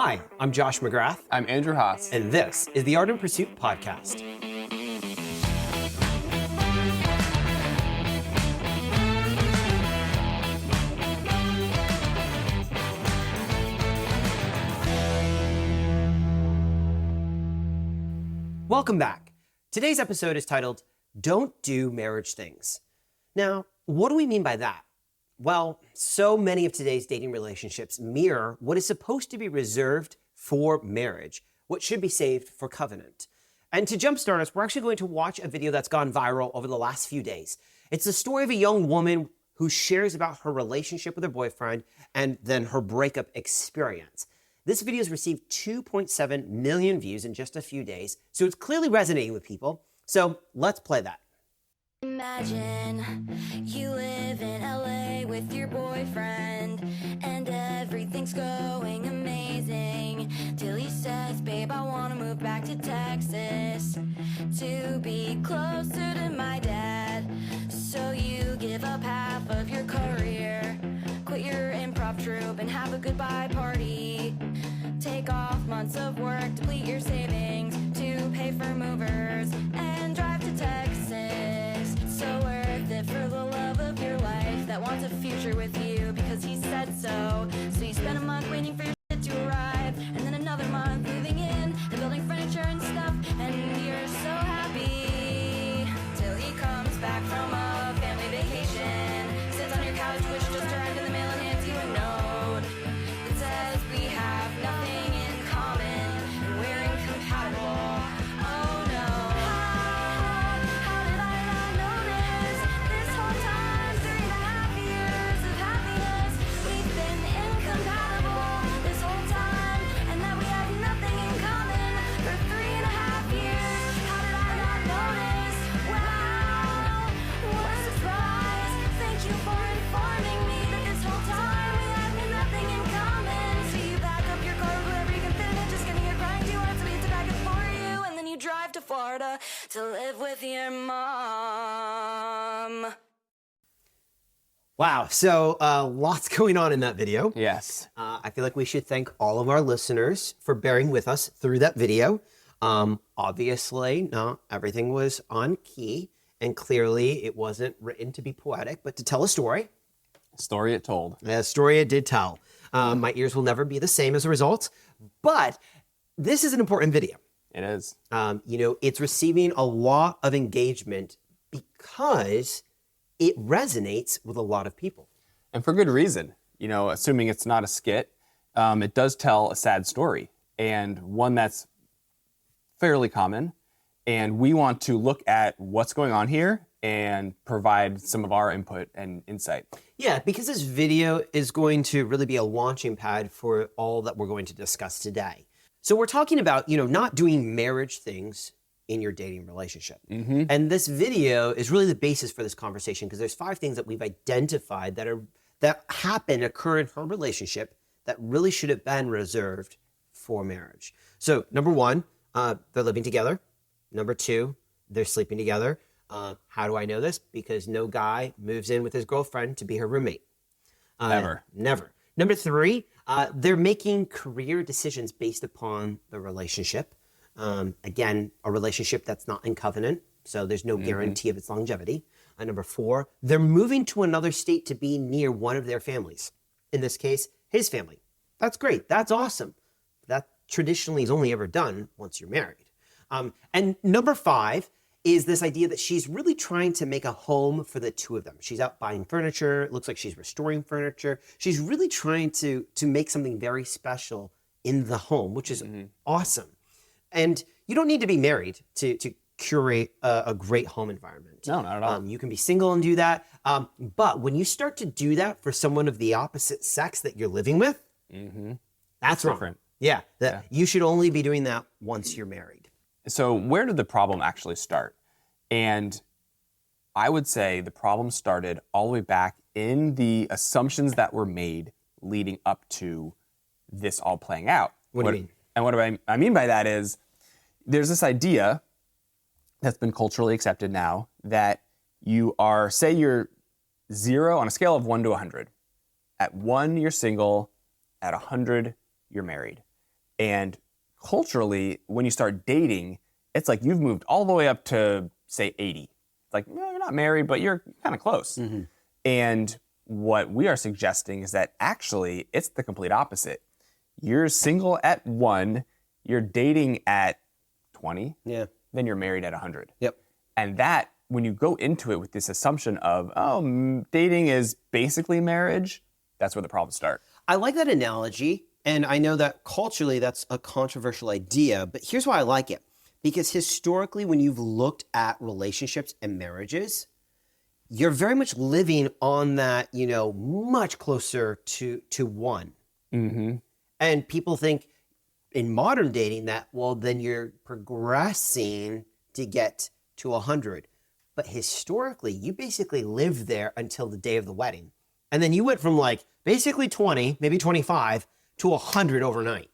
Hi, I'm Josh McGrath, I'm Andrew Haas. and this is the Art and Pursuit podcast. Welcome back. Today's episode is titled, Don't Do Marriage Things. Now, what do we mean by that? Well, so many of today's dating relationships mirror what is supposed to be reserved for marriage, what should be saved for covenant. And to jumpstart us, we're actually going to watch a video that's gone viral over the last few days. It's the story of a young woman who shares about her relationship with her boyfriend and then her breakup experience. This video has received 2.7 million views in just a few days, so it's clearly resonating with people. So let's play that. Imagine you live in LA with your boyfriend and everything's going amazing till he says, babe, I want to move back to Texas to be closer to my dad. So you give up half of your career, quit your improv troupe and have a goodbye party. Take off months of work, deplete your savings to pay for movers and drive to Texas. So worth it for the love of your life that wants a future with you because he said so. So you spend a month waiting for your shit to arrive and then another month moving in and building furniture and stuff, and you're so happy till he comes back from a family vacation, sits on your couch which just arrived in the mail and hands you a note that says we have nothing in common and we're incompatible. Oh no. How did I not know this whole time? 3.5 years of happiness. We've been incompatible this whole time, and that we have nothing in common for 3.5 years. How did I not notice? Wow, what a surprise. Thank you for informing me that this whole time we had nothing in common. So you back up your car wherever you can fit it, just getting your crying too hard so we have to back it for you, and then you drive to Florida to live with your mom. Wow, so lots going on in that video. Yes. I feel like we should thank all of our listeners for bearing with us through that video. Obviously, not everything was on key, and clearly it wasn't written to be poetic, but to tell a story. Story it told. A story it did tell. My ears will never be the same as a result, but this is an important video. It is. It's receiving a lot of engagement because it resonates with a lot of people. And for good reason. Assuming it's not a skit, it does tell a sad story and one that's fairly common. And we want to look at what's going on here and provide some of our input and insight. Yeah, because this video is going to really be a launching pad for all that we're going to discuss today. So we're talking about, not doing marriage things in your dating relationship. Mm-hmm. And this video is really the basis for this conversation because there's 5 things that we've identified that occur in her relationship that really should have been reserved for marriage. So number 1, they're living together. Number 2, they're sleeping together. How do I know this? Because no guy moves in with his girlfriend to be her roommate. Never. Number 3, they're making career decisions based upon the relationship. Again, a relationship that's not in covenant, so there's no guarantee of its longevity. Number 4, they're moving to another state to be near one of their families. In this case, his family. That's great. That's awesome. That traditionally is only ever done once you're married. And number 5 is this idea that she's really trying to make a home for the two of them. She's out buying furniture. It looks like she's restoring furniture. She's really trying to make something very special in the home, which is awesome. And you don't need to be married to curate a great home environment. No, not at all. You can be single and do that. But when you start to do that for someone of the opposite sex that you're living with, that's wrong. Different. Yeah, you should only be doing that once you're married. So where did the problem actually start? And I would say the problem started all the way back in the assumptions that were made leading up to this all playing out. What do you mean? And what I mean by that is there's this idea that's been culturally accepted now that you are, say you're 0 on a scale of 1 to 100. At 1, you're single. At 100, you're married. And culturally, when you start dating, it's like you've moved all the way up to, say, 80. It's like, no, you're not married, but you're kind of close. And what we are suggesting is that actually it's the complete opposite. You're single at 1, you're dating at 20, then you're married at 100. Yep. And that, when you go into it with this assumption of, dating is basically marriage, that's where the problems start. I like that analogy, and I know that culturally that's a controversial idea, but here's why I like it. Because historically, when you've looked at relationships and marriages, you're very much living on that, much closer to 1. And people think in modern dating that, well, then you're progressing to get to 100. But historically, you basically lived there until the day of the wedding. And then you went from like basically 20, maybe 25 to 100 overnight.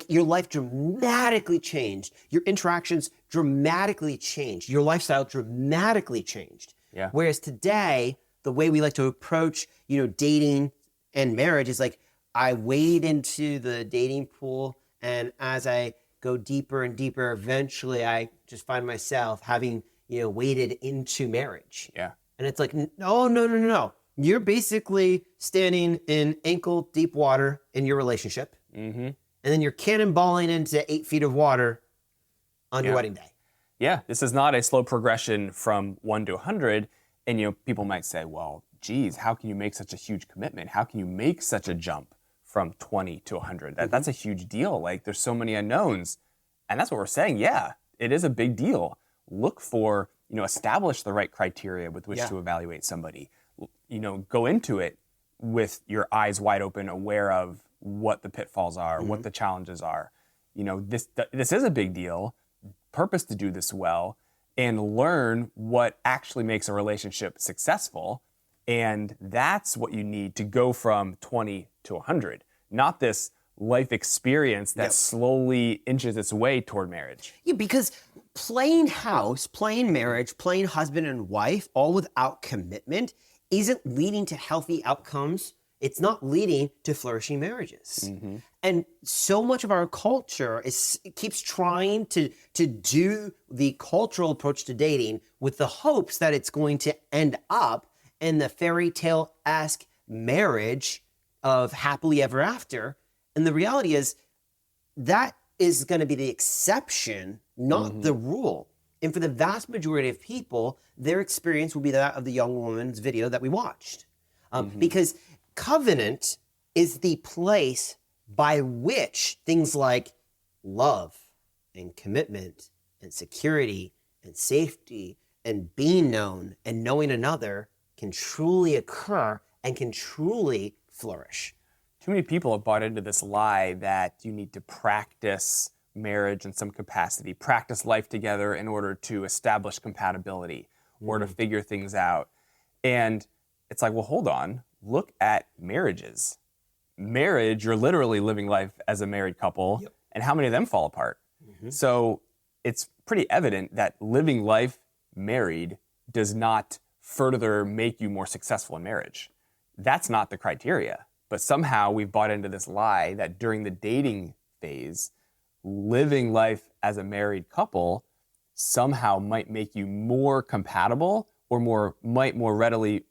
Your life dramatically changed. Your interactions dramatically changed. Your lifestyle dramatically changed. Yeah. Whereas today, the way we like to approach, dating and marriage is like, I wade into the dating pool, and as I go deeper and deeper, eventually I just find myself having, waded into marriage. Yeah. And it's like, no. You're basically standing in ankle deep water in your relationship. And then you're cannonballing into 8 feet of water on your wedding day. Yeah, this is not a slow progression from 1 to 100. And, people might say, well, geez, how can you make such a huge commitment? How can you make such a jump from 20 to 100? That's a huge deal. Like, there's so many unknowns. And that's what we're saying. Yeah, it is a big deal. Look for, establish the right criteria with which to evaluate somebody. Go into it with your eyes wide open, aware of what the pitfalls are, what the challenges are. This is a big deal. Purpose to do this well and learn what actually makes a relationship successful. And that's what you need to go from 20 to 100, not this life experience that slowly inches its way toward marriage. Yeah, because playing house, playing marriage, playing husband and wife, all without commitment, isn't leading to healthy outcomes. It's not leading to flourishing marriages. And so much of our culture keeps trying to do the cultural approach to dating with the hopes that it's going to end up in the fairy tale-esque marriage of happily ever after. And the reality is that is going to be the exception, not the rule. And for the vast majority of people, their experience will be that of the young woman's video that we watched. Because covenant is the place by which things like love and commitment and security and safety and being known and knowing another can truly occur and can truly flourish. Too many people have bought into this lie that you need to practice marriage in some capacity, practice life together in order to establish compatibility or to figure things out. And it's like, well, hold on. Look at marriages. Marriage, you're literally living life as a married couple, and how many of them fall apart? So it's pretty evident that living life married does not further make you more successful in marriage. That's not the criteria. But somehow we've bought into this lie that during the dating phase, living life as a married couple somehow might make you more compatible or might more readily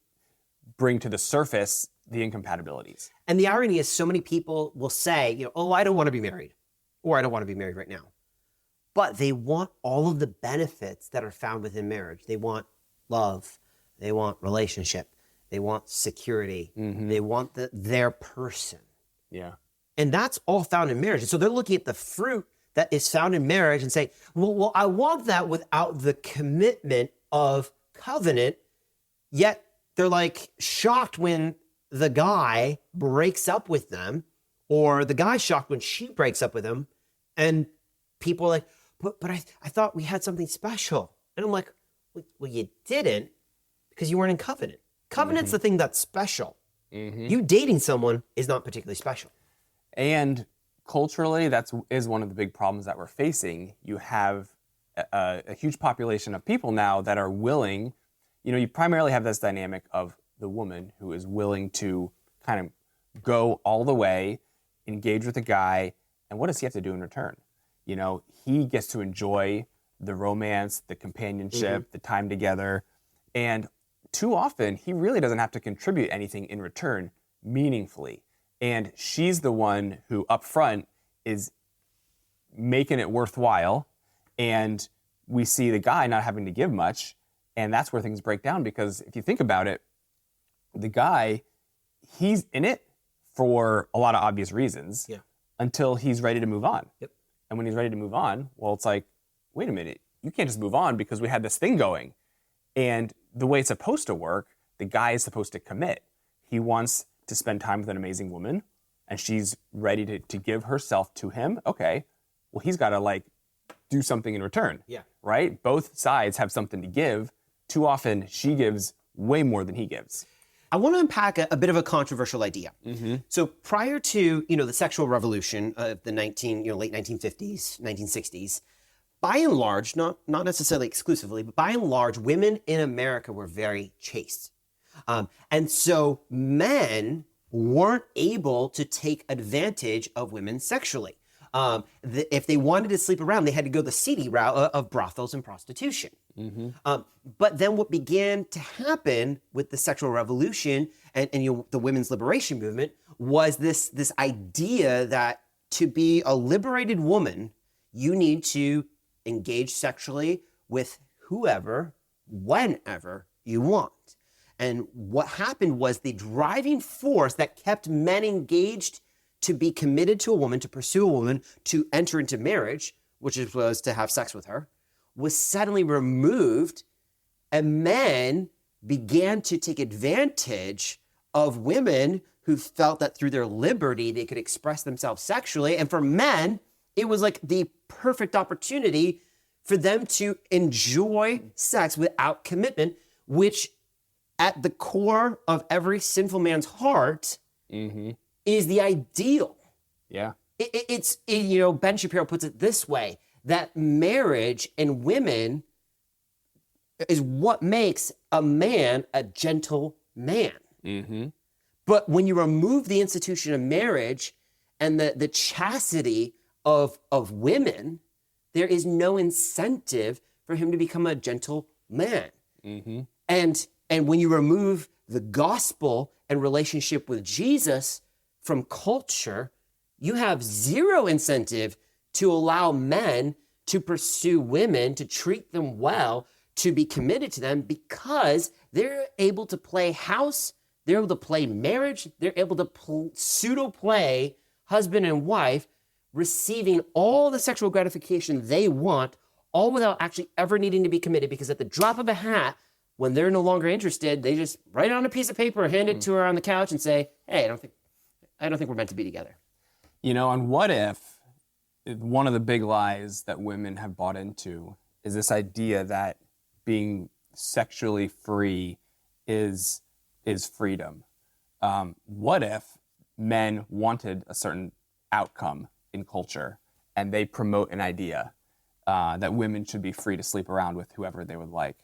bring to the surface the incompatibilities. And the irony is so many people will say, I don't want to be married, or I don't want to be married right now. But they want all of the benefits that are found within marriage. They want love. They want relationship. They want security. They want their person. Yeah. And that's all found in marriage. And so they're looking at the fruit that is found in marriage and say, well, I want that without the commitment of covenant. Yet they're like shocked when the guy breaks up with them, or the guy's shocked when she breaks up with him. And people are like, but I thought we had something special. And I'm like, well, you didn't, because you weren't in covenant. Covenant's the thing that's special. You dating someone is not particularly special. And culturally, that is one of the big problems that we're facing. You have a huge population of people now that are willing, you primarily have this dynamic of the woman who is willing to kind of go all the way engage with a guy, and what does he have to do in return? You know, he gets to enjoy the romance, the companionship, the time together, and too often he really doesn't have to contribute anything in return meaningfully. And she's the one who up front is making it worthwhile, and we see the guy not having to give much, and that's where things break down, because if you think about it, the guy, he's in it for a lot of obvious reasons until he's ready to move on. Yep. And when he's ready to move on, well, it's like, wait a minute, you can't just move on because we had this thing going. And the way it's supposed to work, the guy is supposed to commit. He wants to spend time with an amazing woman, and she's ready to give herself to him. Okay, well, he's got to like do something in return. Yeah. Right? Both sides have something to give. Too often, she gives way more than he gives. I want to unpack a bit of a controversial idea. So prior to the sexual revolution of the late 1950s, 1960s, by and large, not necessarily exclusively, but by and large, women in America were very chaste, and so men weren't able to take advantage of women sexually. If they wanted to sleep around, they had to go the seedy route of brothels and prostitution. But then what began to happen with the sexual revolution and the women's liberation movement was this idea that to be a liberated woman, you need to engage sexually with whoever, whenever you want. And what happened was the driving force that kept men engaged to be committed to a woman, to pursue a woman, to enter into marriage, which was to have sex with her, was suddenly removed, and men began to take advantage of women who felt that through their liberty they could express themselves sexually. And for men, it was like the perfect opportunity for them to enjoy sex without commitment, which at the core of every sinful man's heart is the ideal. Yeah. It's Ben Shapiro puts it this way, that marriage and women is what makes a man a gentle man. But when you remove the institution of marriage and the chastity of women, there is no incentive for him to become a gentle man. And when you remove the gospel and relationship with Jesus from culture, you have zero incentive to allow men to pursue women, to treat them well, to be committed to them, because they're able to play house, they're able to play marriage, they're able to pseudo-play husband and wife, receiving all the sexual gratification they want, all without actually ever needing to be committed, because at the drop of a hat, when they're no longer interested, they just write it on a piece of paper, hand it to her on the couch and say, hey, I don't think we're meant to be together. And what if one of the big lies that women have bought into is this idea that being sexually free is freedom? What if men wanted a certain outcome in culture and they promote an idea that women should be free to sleep around with whoever they would like?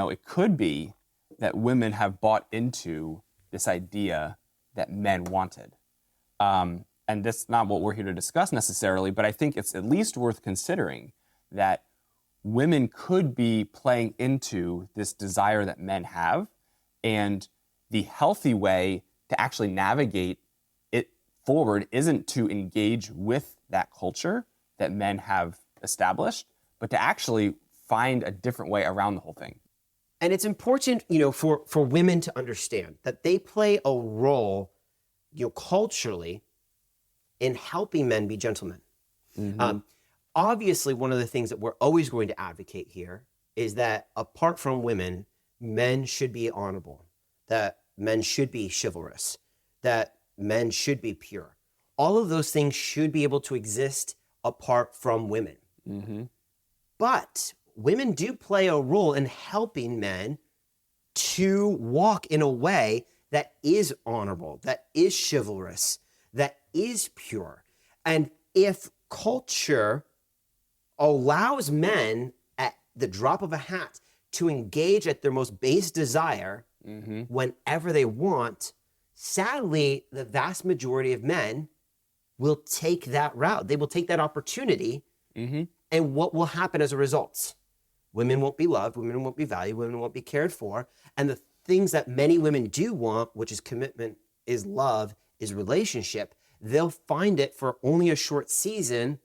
It could be that women have bought into this idea that men wanted. And that's not what we're here to discuss necessarily, but I think it's at least worth considering that women could be playing into this desire that men have, and the healthy way to actually navigate it forward isn't to engage with that culture that men have established, but to actually find a different way around the whole thing. And it's important, for women to understand that they play a role, culturally, in helping men be gentlemen. Obviously, one of the things that we're always going to advocate here is that apart from women, men should be honorable, that men should be chivalrous, that men should be pure. All of those things should be able to exist apart from women. But women do play a role in helping men to walk in a way that is honorable, that is chivalrous, that is pure. And if culture allows men at the drop of a hat to engage at their most base desire whenever they want, sadly, the vast majority of men will take that route. They will take that opportunity. And what will happen as a result? Women won't be loved, women won't be valued, women won't be cared for. And the things that many women do want, which is commitment, is love, is relationship, they'll find it for only a short season.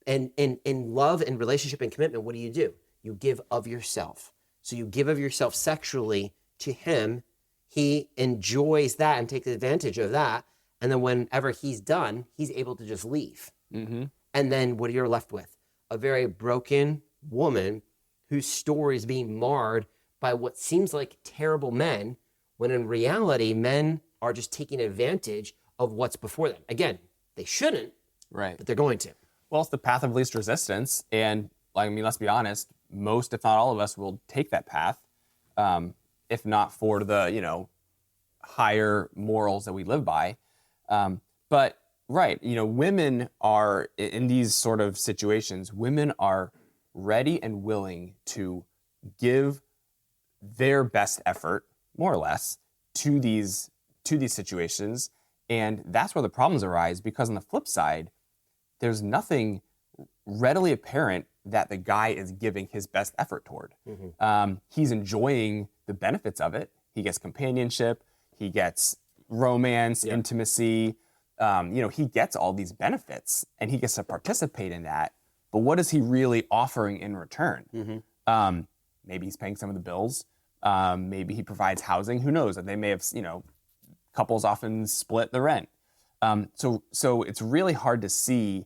And in love and relationship and commitment, what do? You give of yourself. So you give of yourself sexually to him. He enjoys that and takes advantage of that. And then whenever he's done, he's able to just leave. And then what you're left with? A very broken woman whose story is being marred by what seems like terrible men, when in reality, men are just taking advantage of what's before them. Again, they shouldn't, Right. but they're going to. Well, it's the path of least resistance. And I mean, let's be honest, most, if not all of us, will take that path, if not for the, higher morals that we live by. But, right, women are, in these sort of situations, women are ready and willing to give their best effort, more or less, to these situations. And that's where the problems arise, because on the flip side, there's nothing readily apparent that the guy is giving his best effort toward. He's enjoying the benefits of it. He gets companionship, he gets romance, intimacy. He gets all these benefits and he gets to participate in that. But what is he really offering in return? Maybe he's paying some of the bills. Maybe he provides housing. Who knows? And they may have, couples often split the rent. So it's really hard to see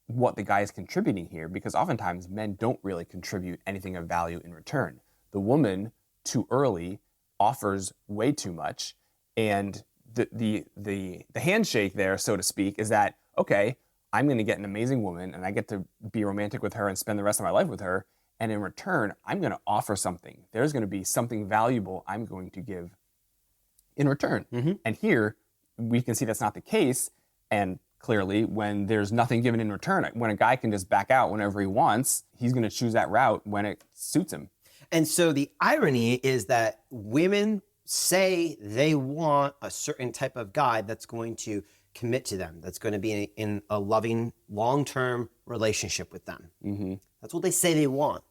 what the guy is contributing here, because oftentimes men don't really contribute anything of value in return. The woman, too early, offers way too much, and the handshake there, so to speak, is that, okay, I'm going to get an amazing woman and I get to be romantic with her and spend the rest of my life with her, and in return, I'm going to offer something. There's going to be something valuable I'm going to give in return. And here, we can see that's not the case, and clearly, when there's nothing given in return, when a guy can just back out whenever he wants, he's going to choose that route when it suits him. And so the irony is that women say they want a certain type of guy that's going to commit to them, that's going to be in a loving, long-term relationship with them. That's what they say they want.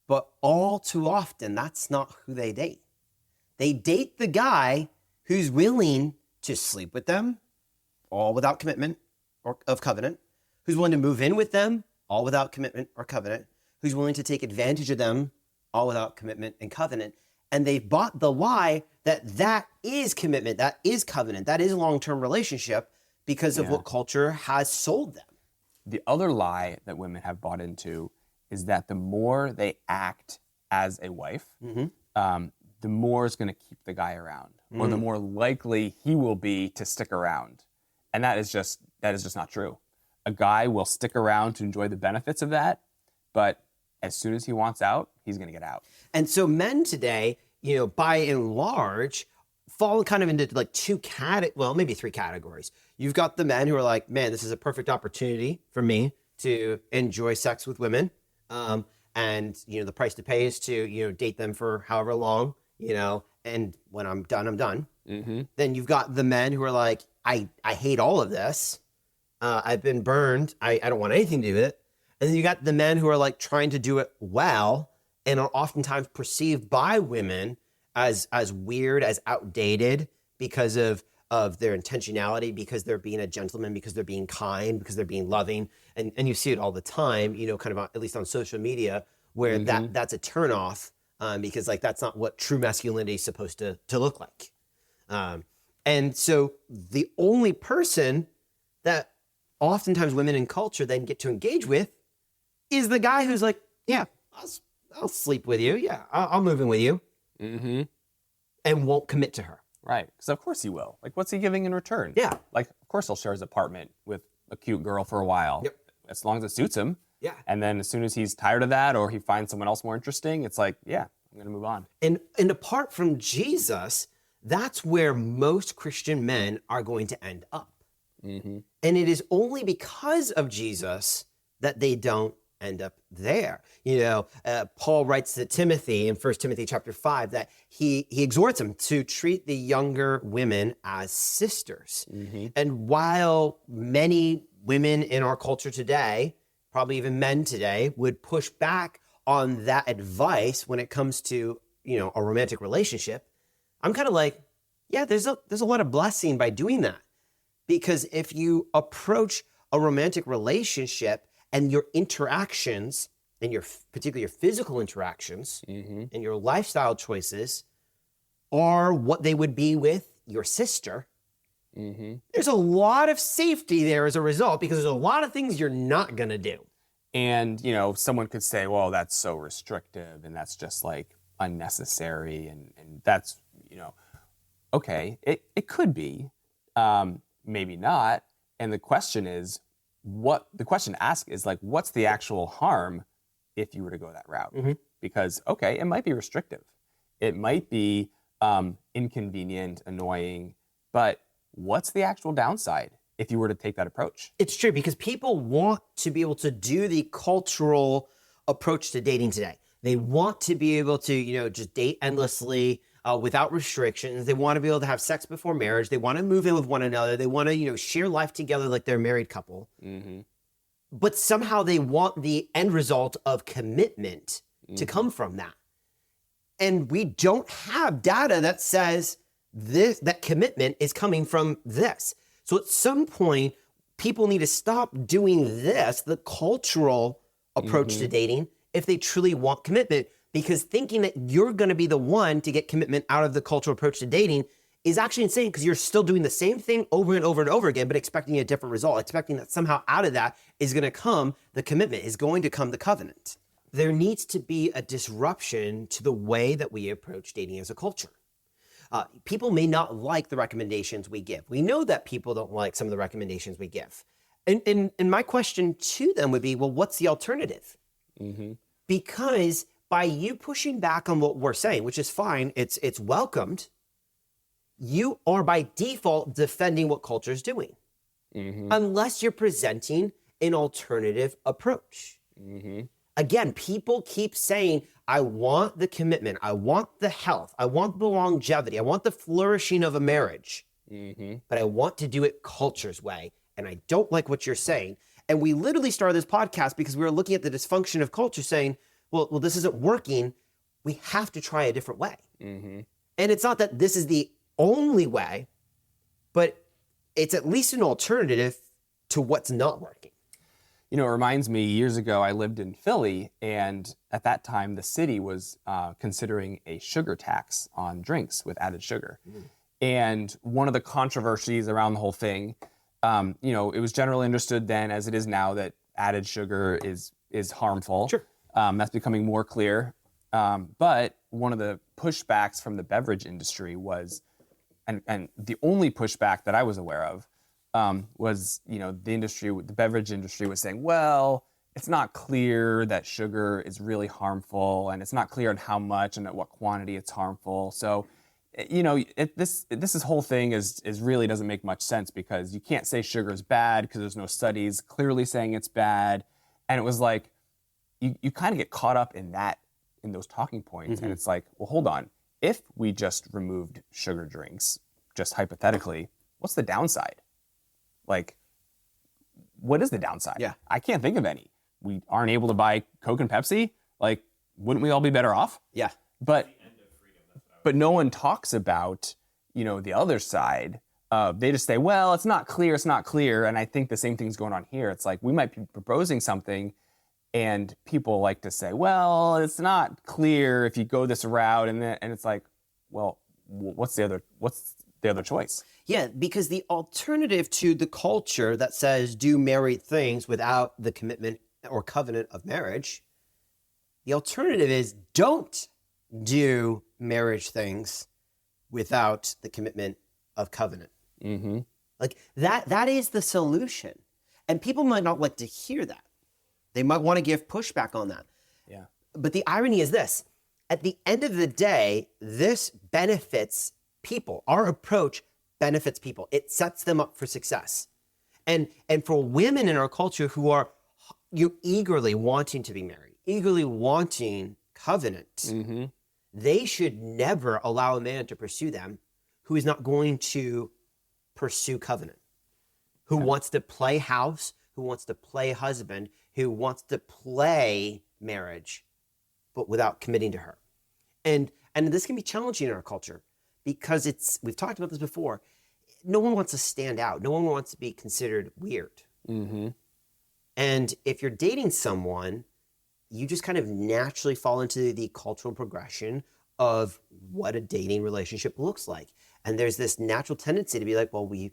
But all too often, that's not who they date. They date the guy who's willing to sleep with them, all without commitment or of covenant, who's willing to move in with them, all without commitment or covenant, who's willing to take advantage of them, all without commitment and covenant. And they've bought the lie that is commitment, that is covenant, that is a long-term relationship, because of what culture has sold them. The other lie that women have bought into is that the more they act as a wife, the more is going to keep the guy around, or the more likely he will be to stick around. And that is just not true. A guy will stick around to enjoy the benefits of that, but as soon as he wants out, he's going to get out. And so men today, by and large, fall kind of into like maybe three categories. You've got the men who are like, man, this is a perfect opportunity for me to enjoy sex with women. And, the price to pay is to, date them for however long, and when I'm done, I'm done. Then you've got the men who are like, I hate all of this. I've been burned. I don't want anything to do with it. And then you got the men who are like trying to do it well and are oftentimes perceived by women as weird, as outdated because of their intentionality, because they're being a gentleman, because they're being kind, because they're being loving. And you see it all the time, kind of at least on social media, where that's a turnoff because like that's not what true masculinity is supposed to look like. And so the only person that oftentimes women in culture then get to engage with is the guy who's like, yeah, I'll sleep with you. Yeah, I'll move in with you. And won't commit to her. Right. Because of course he will. Like, what's he giving in return? Yeah. Like, of course he'll share his apartment with a cute girl for a while. Yep. As long as it suits him. Yeah. And then as soon as he's tired of that or he finds someone else more interesting, it's like, yeah, I'm going to move on. And apart from Jesus, that's where most Christian men are going to end up. And it is only because of Jesus that they don't end up there. Paul writes to Timothy in 1 Timothy chapter 5 that he exhorts him to treat the younger women as sisters. And while many women in our culture today, probably even men today, would push back on that advice when it comes to, a romantic relationship, I'm kind of like, yeah, there's a lot of blessing by doing that. Because if you approach a romantic relationship and your interactions, and particularly your physical interactions and your lifestyle choices are what they would be with your sister, there's a lot of safety there as a result, because there's a lot of things you're not going to do. And, someone could say, well, that's so restrictive and that's just like unnecessary. And that's, okay, it could be, maybe not. And the question is, asked is like, what's the actual harm if you were to go that route? Because, okay, it might be restrictive. It might be inconvenient, annoying, but what's the actual downside if you were to take that approach? It's true, because people want to be able to do the cultural approach to dating today. They want to be able to, just date endlessly without restrictions. They want to be able to have sex before marriage. They want to move in with one another. They want to, share life together like they're a married couple. But somehow they want the end result of commitment to come from that. And we don't have data that says that commitment is coming from this. So at some point, people need to stop doing this, the cultural approach to dating, if they truly want commitment, because thinking that you're going to be the one to get commitment out of the cultural approach to dating is actually insane, because you're still doing the same thing over and over and over again, but expecting a different result, expecting that somehow out of that is going to come the commitment, is going to come the covenant. There needs to be a disruption to the way that we approach dating as a culture. People may not like the recommendations we give. We know that people don't like some of the recommendations we give. And my question to them would be, well, what's the alternative? Because by you pushing back on what we're saying, which is fine, it's welcomed, you are by default defending what culture is doing, unless you're presenting an alternative approach. Again, people keep saying, I want the commitment, I want the health, I want the longevity, I want the flourishing of a marriage, but I want to do it culture's way, and I don't like what you're saying. And we literally started this podcast because we were looking at the dysfunction of culture, saying, well, this isn't working. We have to try a different way. And it's not that this is the only way, but it's at least an alternative to what's not working. It reminds me, years ago, I lived in Philly, and at that time, the city was considering a sugar tax on drinks with added sugar. And one of the controversies around the whole thing, it was generally understood then, as it is now, that added sugar is harmful. Sure. That's becoming more clear. But one of the pushbacks from the beverage industry was, and the only pushback that I was aware of, was, the beverage industry was saying, well, it's not clear that sugar is really harmful, and it's not clear on how much and at what quantity it's harmful. So, this whole thing is really doesn't make much sense, because you can't say sugar is bad because there's no studies clearly saying it's bad. And it was like, you kind of get caught up in those talking points. And it's like, well, hold on. If we just removed sugar drinks, just hypothetically, what's the downside? Like, what is the downside? Yeah. I can't think of any. We aren't able to buy Coke and Pepsi. Like, wouldn't we all be better off? Yeah. But no one talks about, the other side. They just say, well, it's not clear. And I think the same thing's going on here. It's like, we might be proposing something, and people like to say, well, it's not clear if you go this route. And it's like, well, what's the other choice? Yeah, because the alternative to the culture that says do married things without the commitment or covenant of marriage, the alternative is don't do marriage things without the commitment of covenant. Like that is the solution. And people might not like to hear that. They might want to give pushback on that. Yeah. But the irony is this: at the end of the day, this benefits people. Our approach benefits people. It sets them up for success. And for women in our culture who are you eagerly wanting to be married, eagerly wanting covenant, they should never allow a man to pursue them who is not going to pursue covenant, who wants to play house, who wants to play husband, who wants to play marriage, but without committing to her. And this can be challenging in our culture because we've talked about this before. No one wants to stand out. No one wants to be considered weird. And if you're dating someone, you just kind of naturally fall into the cultural progression of what a dating relationship looks like. And there's this natural tendency to be like, well, we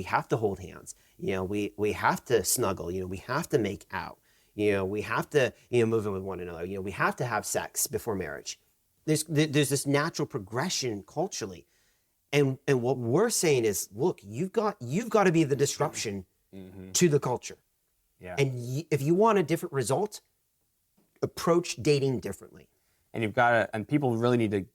have to hold hands. We have to snuggle. We have to make out. We have to move in with one another. We have to have sex before marriage. There's this natural progression culturally. And what we're saying is, look, you've got to be the disruption to the culture. Yeah. And if you want a different result, approach dating differently. And and people really need to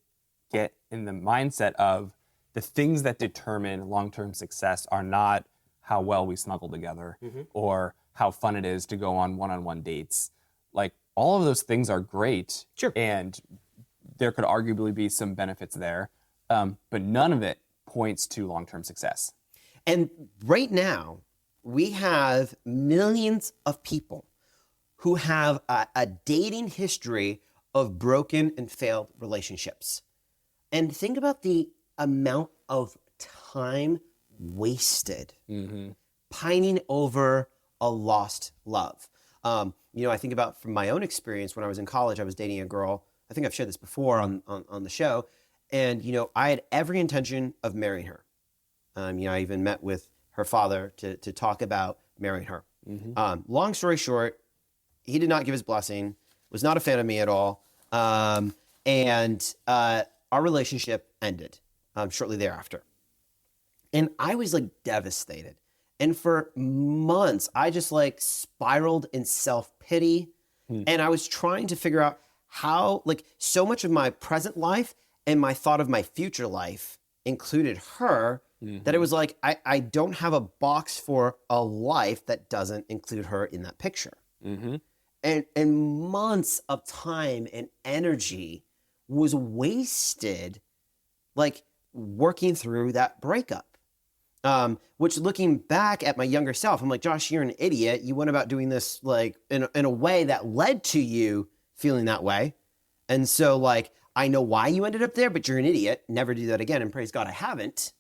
get in the mindset of the things that determine long-term success are not how well we snuggle together or how fun it is to go on one-on-one dates. Like, all of those things are great. Sure. And there could arguably be some benefits there. But none of it points to long-term success. And right now, we have millions of people who have a dating history of broken and failed relationships. And think about the amount of time wasted pining over a lost love. I think about from my own experience when I was in college, I was dating a girl. I think I've shared this before on the show. And, I had every intention of marrying her. I even met with her father to talk about marrying her. Long story short, he did not give his blessing, was not a fan of me at all. And our relationship ended shortly thereafter. And I was like devastated. And for months, I just like spiraled in self-pity. And I was trying to figure out how, like, so much of my present life and my thought of my future life included her, that it was like, I don't have a box for a life that doesn't include her in that picture. And months of time and energy was wasted, like, working through that breakup. Which, looking back at my younger self, I'm like, Josh, you're an idiot. You went about doing this like in a way that led to you feeling that way. And so, like, I know why you ended up there, but you're an idiot. Never do that again. And praise God, I haven't.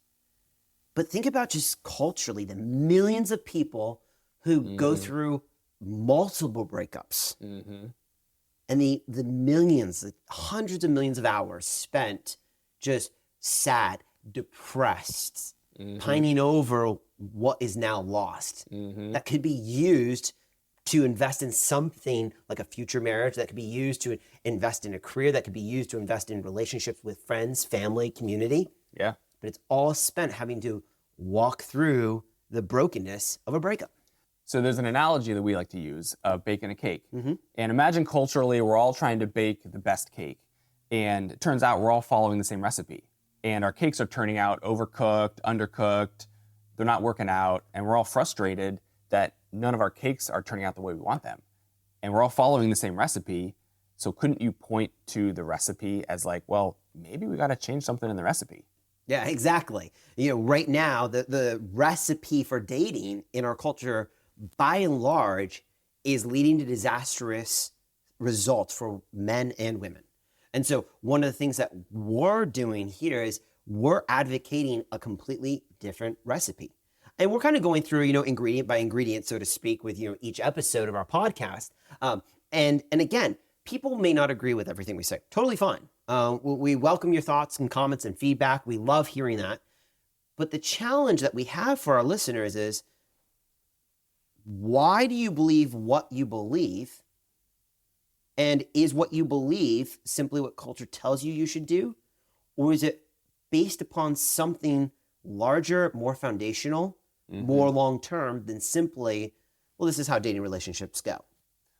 But think about just culturally the millions of people who go through multiple breakups. And the millions, the hundreds of millions of hours spent just sad, depressed, pining over what is now lost, that could be used to invest in something like a future marriage, that could be used to invest in a career, that could be used to invest in relationships with friends, family, community. Yeah. But it's all spent having to walk through the brokenness of a breakup. So there's an analogy that we like to use of baking a cake. And imagine culturally we're all trying to bake the best cake. And it turns out we're all following the same recipe. And our cakes are turning out overcooked, undercooked, they're not working out, and we're all frustrated that none of our cakes are turning out the way we want them. And we're all following the same recipe, so couldn't you point to the recipe as like, well, maybe we gotta change something in the recipe? Yeah, exactly. Right now, the recipe for dating in our culture, by and large, is leading to disastrous results for men and women. And so one of the things that we're doing here is we're advocating a completely different recipe. And we're kind of going through, ingredient by ingredient, so to speak, with, each episode of our podcast. And again, people may not agree with everything we say. Totally fine. We welcome your thoughts and comments and feedback. We love hearing that. But the challenge that we have for our listeners is, why do you believe what you believe? And is what you believe simply what culture tells you should do? Or is it based upon something larger, more foundational, more long-term than simply, well, this is how dating relationships go?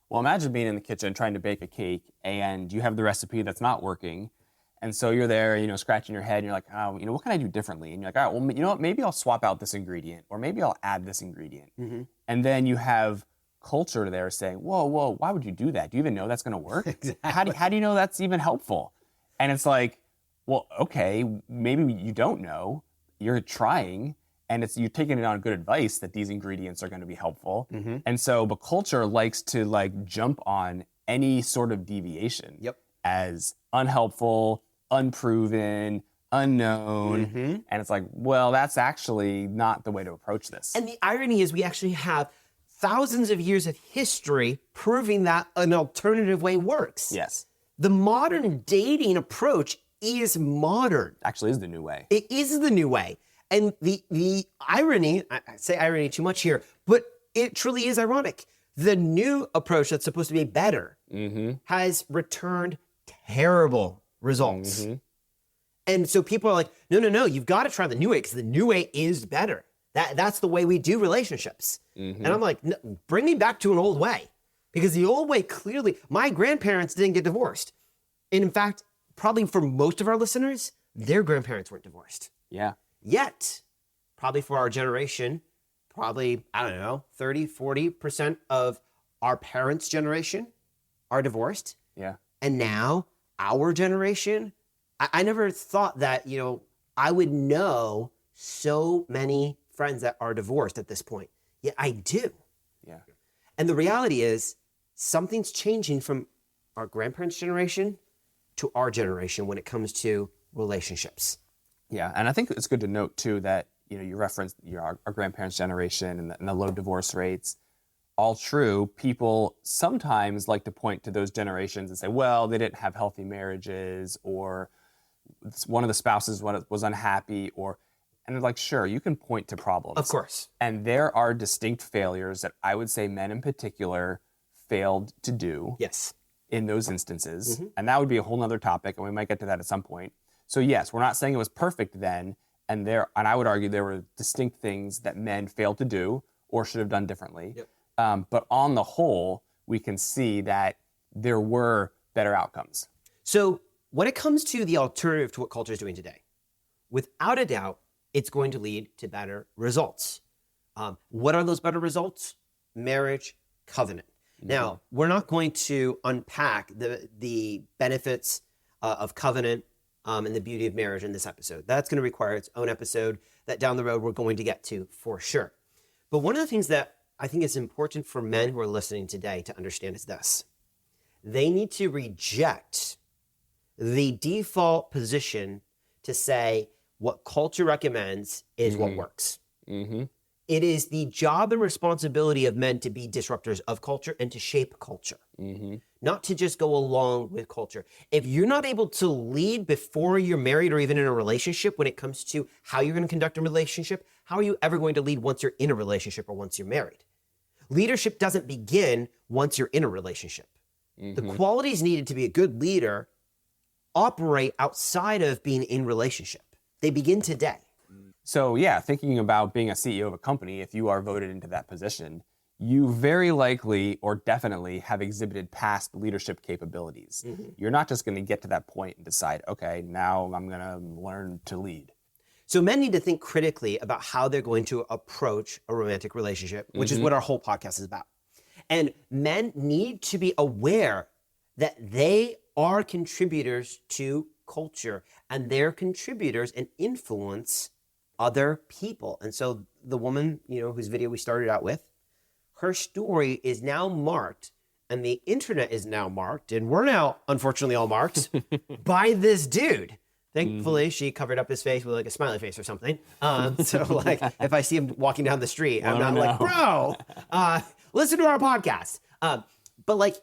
Well, imagine being in the kitchen trying to bake a cake and you have the recipe that's not working. And so you're there, scratching your head and you're like, oh, what can I do differently? And you're like, all right, well, what, maybe I'll swap out this ingredient or maybe I'll add this ingredient. And then you have culture there saying, whoa, why would you do that? Do you even know that's going to work? Exactly. How do you know that's even helpful? And it's like, well, okay, maybe you don't know. You're trying, and you're taking it on good advice that these ingredients are going to be helpful. And so, but culture likes to like jump on any sort of deviation as unhelpful, unproven, unknown. And it's like, well, that's actually not the way to approach this. And the irony is we actually have thousands of years of history proving that an alternative way works. Yes. The modern dating approach is modern. Actually is the new way. It is the new way. And the irony, I say irony too much here, but it truly is ironic. The new approach that's supposed to be better has returned terrible results. And so people are like, no, you've got to try the new way because the new way is better. That's the way we do relationships. And I'm like, no, bring me back to an old way. Because the old way clearly, my grandparents didn't get divorced. And in fact, probably for most of our listeners, their grandparents weren't divorced. Yeah. Yet, probably for our generation, probably, I don't know, 30, 40% of our parents' generation are divorced. Yeah. And now our generation, I never thought that, I would know so many friends that are divorced at this point. Yet I do. Yeah. And the reality is something's changing from our grandparents' generation to our generation when it comes to relationships. Yeah, and I think it's good to note too that you referenced our grandparents' generation and the low divorce rates. All true. People sometimes like to point to those generations and say, well, they didn't have healthy marriages, or one of the spouses was unhappy, and they're like, sure, you can point to problems. Of course. And there are distinct failures that I would say men in particular failed to do. Yes. In those instances. And that would be a whole nother topic, and we might get to that at some point. So yes, we're not saying it was perfect then, and I would argue there were distinct things that men failed to do or should have done differently. But on the whole, we can see that there were better outcomes. So when it comes to the alternative to what culture is doing today, without a doubt, it's going to lead to better results. What are those better results? Marriage, covenant. Now, we're not going to unpack the benefits of covenant and the beauty of marriage in this episode. That's going to require its own episode that down the road we're going to get to for sure. But one of the things that I think is important for men who are listening today to understand is this. They need to reject the default position to say what culture recommends is what works. It is the job and responsibility of men to be disruptors of culture and to shape culture, not to just go along with culture. If you're not able to lead before you're married or even in a relationship when it comes to how you're going to conduct a relationship, how are you ever going to lead once you're in a relationship or once you're married? Leadership doesn't begin once you're in a relationship. The qualities needed to be a good leader operate outside of being in relationship. They begin today. So yeah, thinking about being a CEO of a company, if you are voted into that position, you very likely or definitely have exhibited past leadership capabilities. You're not just going to get to that point and decide, okay, now I'm going to learn to lead. So men need to think critically about how they're going to approach a romantic relationship, which is what our whole podcast is about. And men need to be aware that they are contributors to culture, and they're contributors and influence other people. And so the woman, whose video we started out with, her story is now marked, and the internet is now marked, and we're now unfortunately all marked by this dude. Thankfully, she covered up his face with like a smiley face or something. So like if I see him walking down the street, I'm not like, bro, listen to our podcast. But like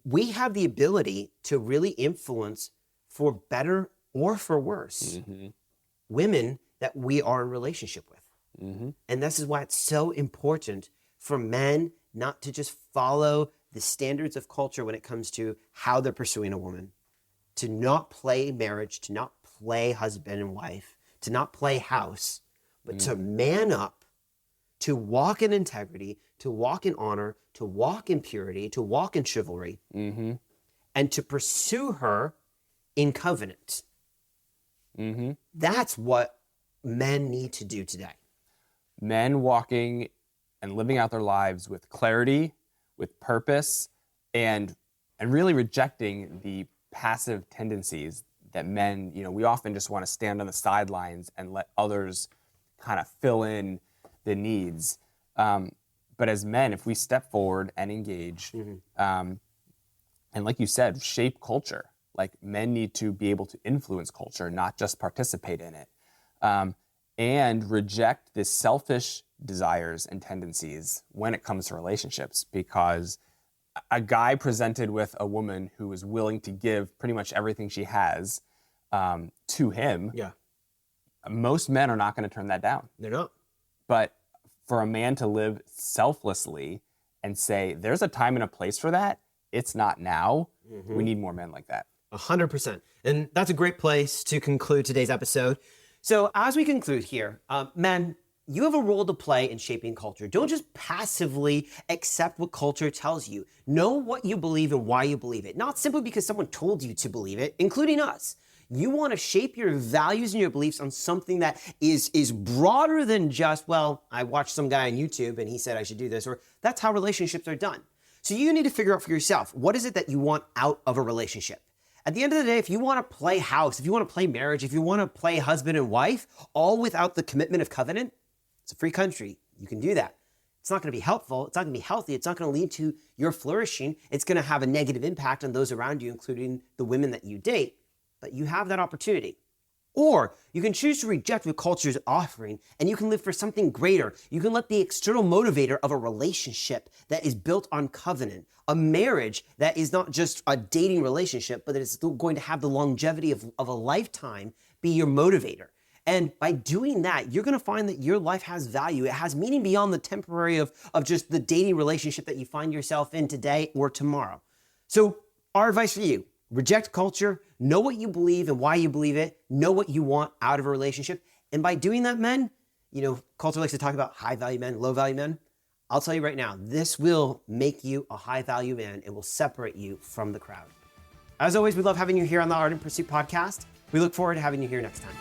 we have the ability to really influence for better or for worse women that we are in relationship with. And this is why it's so important for men not to just follow the standards of culture when it comes to how they're pursuing a woman, to not play marriage, to not play husband and wife, to not play house, but to man up, to walk in integrity, to walk in honor, to walk in purity, to walk in chivalry, and to pursue her in covenant. That's what men need to do today. Men walking and living out their lives with clarity with purpose, and really rejecting the passive tendencies that men, we often just want to stand on the sidelines and let others kind of fill in the needs. But as men, if we step forward and engage, and like you said, shape culture, like men need to be able to influence culture, not just participate in it, and reject the selfish desires and tendencies when it comes to relationships, because a guy presented with a woman who is willing to give pretty much everything she has to him, most men are not going to turn that down. They're not. But for a man to live selflessly and say, there's a time and a place for that, it's not now, we need more men like that. 100%. And that's a great place to conclude today's episode. So as we conclude here, men, you have a role to play in shaping culture. Don't just passively accept what culture tells you. Know what you believe and why you believe it. Not simply because someone told you to believe it, including us. You want to shape your values and your beliefs on something that is broader than just, well, I watched some guy on YouTube and he said I should do this, or that's how relationships are done. So you need to figure out for yourself, what is it that you want out of a relationship? At the end of the day, if you want to play house, if you want to play marriage, if you want to play husband and wife, all without the commitment of covenant, it's a free country. You can do that. It's not going to be helpful. It's not going to be healthy. It's not going to lead to your flourishing. It's going to have a negative impact on those around you, including the women that you date. But you have that opportunity. Or you can choose to reject what culture is offering, and you can live for something greater. You can let the external motivator of a relationship that is built on covenant, a marriage that is not just a dating relationship, but that is still going to have the longevity of a lifetime, be your motivator. And by doing that, you're going to find that your life has value. It has meaning beyond the temporary of just the dating relationship that you find yourself in today or tomorrow. So our advice for you, reject culture, know what you believe and why you believe it, know what you want out of a relationship. And by doing that, men, culture likes to talk about high value men, low value men. I'll tell you right now, this will make you a high value man. It will separate you from the crowd. As always, we love having you here on the Art and Pursuit podcast. We look forward to having you here next time.